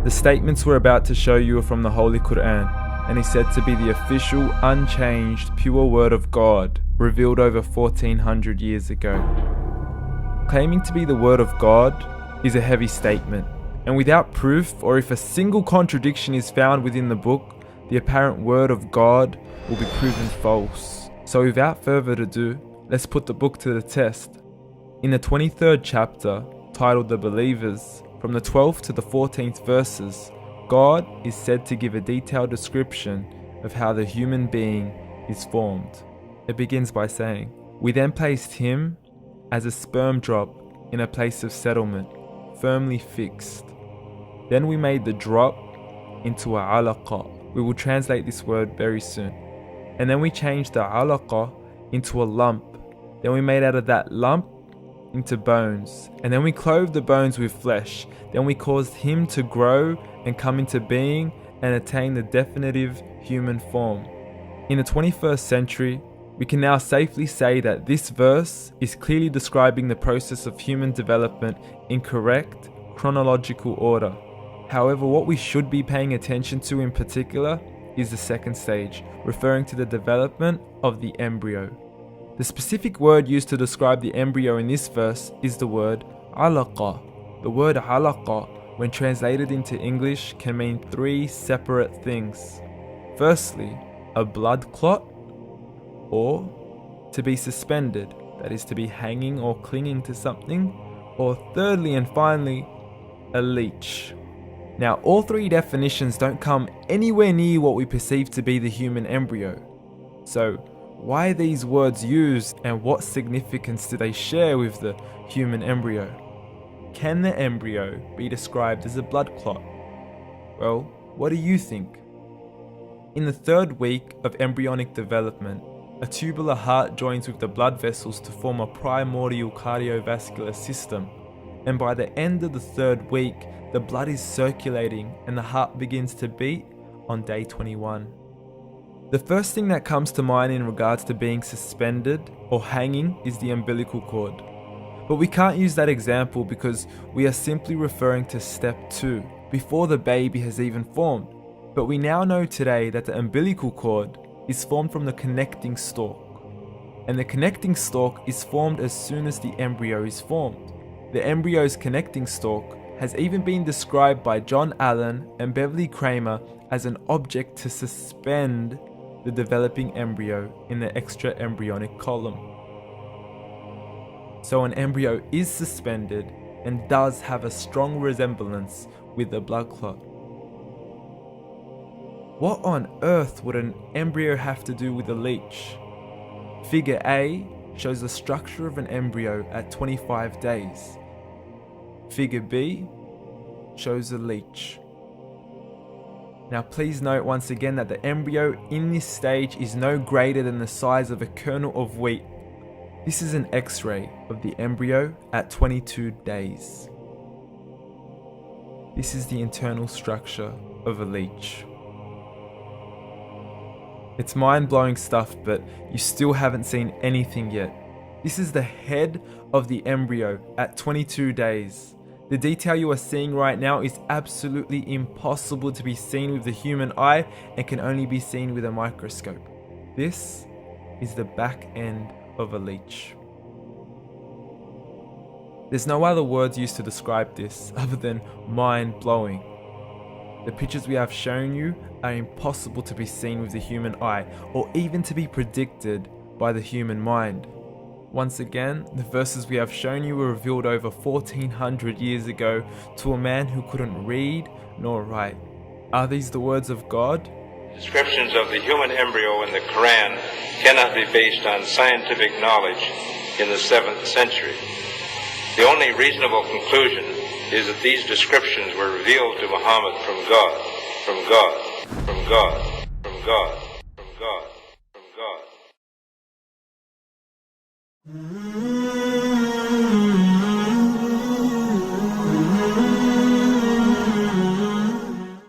The statements we're about to show you are from the Holy Quran, and is said to be the official, unchanged, pure word of God, revealed over 1400 years ago. Claiming to be the word of God is a heavy statement, and without proof, or if a single contradiction is found within the book, the apparent word of God will be proven false. So without further ado, let's put the book to the test. In the 23rd chapter, titled The Believers, from the 12th to the 14th verses, God is said to give a detailed description of how the human being is formed. It begins by saying, "We then placed him as a sperm drop in a place of settlement, firmly fixed. Then we made the drop into a alaqa." We will translate this word very soon. "And then we changed the alaqa into a lump. Then we made out of that lump into bones. And then we clothed the bones with flesh. Then we caused him to grow and come into being and attain the definitive human form." In the 21st century, we can now safely say that this verse is clearly describing the process of human development in correct chronological order. However, what we should be paying attention to in particular is the second stage, referring to the development of the embryo. The specific word used to describe the embryo in this verse is the word alaqa. The word alaqa, when translated into English, can mean three separate things. Firstly, a blood clot, or to be suspended, that is to be hanging or clinging to something, or thirdly and finally, a leech. Now, all three definitions don't come anywhere near what we perceive to be the human embryo. So, why are these words used, and what significance do they share with the human embryo? Can the embryo be described as a blood clot? Well, what do you think? In the third week of embryonic development, a tubular heart joins with the blood vessels to form a primordial cardiovascular system, and by the end of the third week, the blood is circulating and the heart begins to beat on day 21. The first thing that comes to mind in regards to being suspended or hanging is the umbilical cord. But we can't use that example because we are simply referring to step 2, before the baby has even formed. But we now know today that the umbilical cord is formed from the connecting stalk. And the connecting stalk is formed as soon as the embryo is formed. The embryo's connecting stalk has even been described by John Allen and Beverly Kramer as an object to suspend the developing embryo in the extra-embryonic column. So an embryo is suspended and does have a strong resemblance with the blood clot. What on earth would an embryo have to do with a leech? Figure A shows the structure of an embryo at 25 days. Figure B shows a leech. Now please note once again that the embryo in this stage is no greater than the size of a kernel of wheat. This is an X-ray of the embryo at 22 days. This is the internal structure of a leech. It's mind-blowing stuff, but you still haven't seen anything yet. This is the head of the embryo at 22 days. The detail you are seeing right now is absolutely impossible to be seen with the human eye and can only be seen with a microscope. This is the back end of a leech. There's no other words used to describe this other than mind-blowing. The pictures we have shown you are impossible to be seen with the human eye or even to be predicted by the human mind. Once again, the verses we have shown you were revealed over 1400 years ago to a man who couldn't read nor write. Are these the words of God? Descriptions of the human embryo in the Quran cannot be based on scientific knowledge in the 7th century. The only reasonable conclusion is that these descriptions were revealed to Muhammad from God, from God, from God, from God, from God, from God.